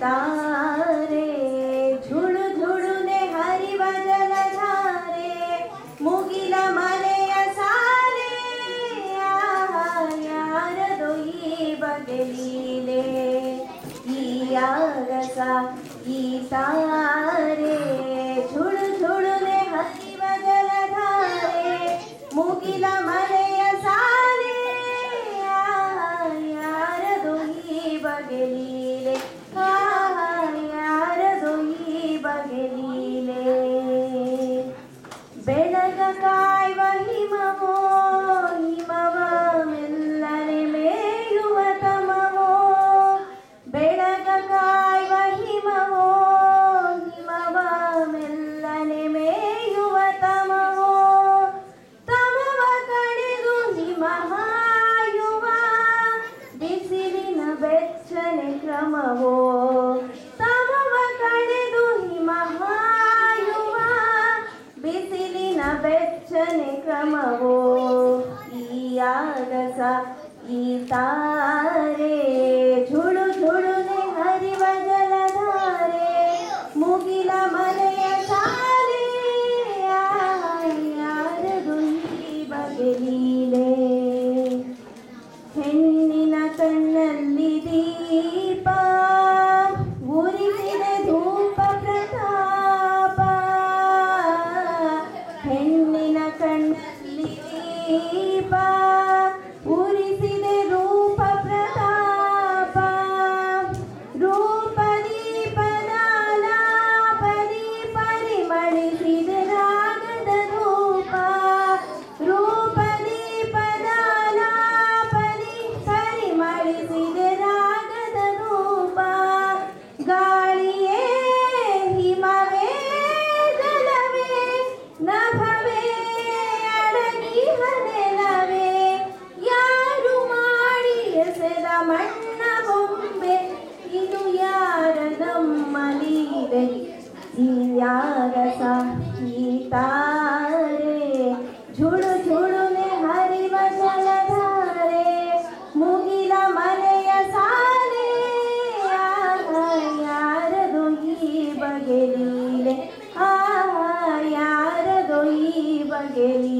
ತಾರೆ ಝುಳು ಝುಳುನೆ ಹರಿವ ಜಲಧಾರೆ ಮುಗಿಲ ಮನೆಯ ಸಾಲೆ ಯಾರದು ಈ ಬಗೆಲೀಲೆ ಈ ಯಾರಸ ಈ ತಾರೆ ಝುಳು ಝುಳುನೆ ಹರಿವ ಜಲಧಾರೆ ಮುಗಿಲ ಮನೆಯ ಸಾಲೆ ಯಾರದು ಈ ಬಗೆಲೀಲೆ ಯಾರದು ಈ ಬಗೆಲೀಲೆ ಬೆಳಗ ಕಾಯುವ ಹಿಮವೋ ಹಿಮವ ಮೆಲ್ಲನೆ ಮೇಯುವ ತಮವೋ ಬೆಳಗ ಕಾಯುವ ಹಿಮವೋ ಹಿಮವ ಮೆಲ್ಲನೆ ಮೇಯುವ ತಮವೋ ತಮವ ಕಡೆದು ಹಿಮ ಹಾಯುವ ಬಿಸಿಲಿನ ಬೆಚ್ಚನೆ ಕ್ರಮವೋ ತಮವ ಕಡೆದು ಹಿಮ ಹಾಯುವ ಬಿಸಿಲಿನ ಬೆಚ್ಚನೆ ಕ್ರಮವೋ ಈ ಆಗಸ ಈ ತಾರೆ ಝುಳು ಝುಳುನೆ ಹರಿವ ಜಲಧಾರೆ ಮುಗಿಲ ಮನೆಯ ಸಾಲೆ ಯಾರದು ಈ ಬಗೆಲೀಲೆ ಹೆಣ್ಣಿನ ಕಣ್ಣಲ್ಲಿ ದೀಪ ಉರಿಸಿದ ಧೂಪ ಪ್ರತಾಪ ಹೆಣ್ಣಿನ ಕಣ್ಣಲ್ಲಿ ದೀಪ ಉರಿಸಿದ ರೂಪ ಪ್ರತಾಪ ರೂಪ ದೀಪದ ಲಾಪರಿ ಪರಿಮಳಿಸಿದ ರಾಗದ ರೂಪ ರೂಪ ದೀಪದ ಲಾಪರಿ ಪರಿಮಳಿಸಿದ ರಾಗದ ರೂಪ ಗಾಳಿಯೇ ಹಿಮವೇ ಜಲವೇ ನಭವೇ ಅಡಗಿ ಹನೆಲವೇ ಯಾರು ಮಾಡಿ ಎಸೆದ ಮಣ್ಣ ಬೊಂಬೆ ಇದು ಯಾರ ನಮ್ಮ ಲೀಲೆ ಈ ಯಾರಸ ಈ ತಾರೆ ಝುಳು ಝುಳುನೆ ಹರಿವ ಜಲಧಾರೆ ಮುಗಿಲ ಮನೆಯ ಸಾಲೆ ಯಾರದು ಈ ಬಗೆಲೀಲೆ ಯಾರದು ಈ ಬಗೆಲೀಲೆ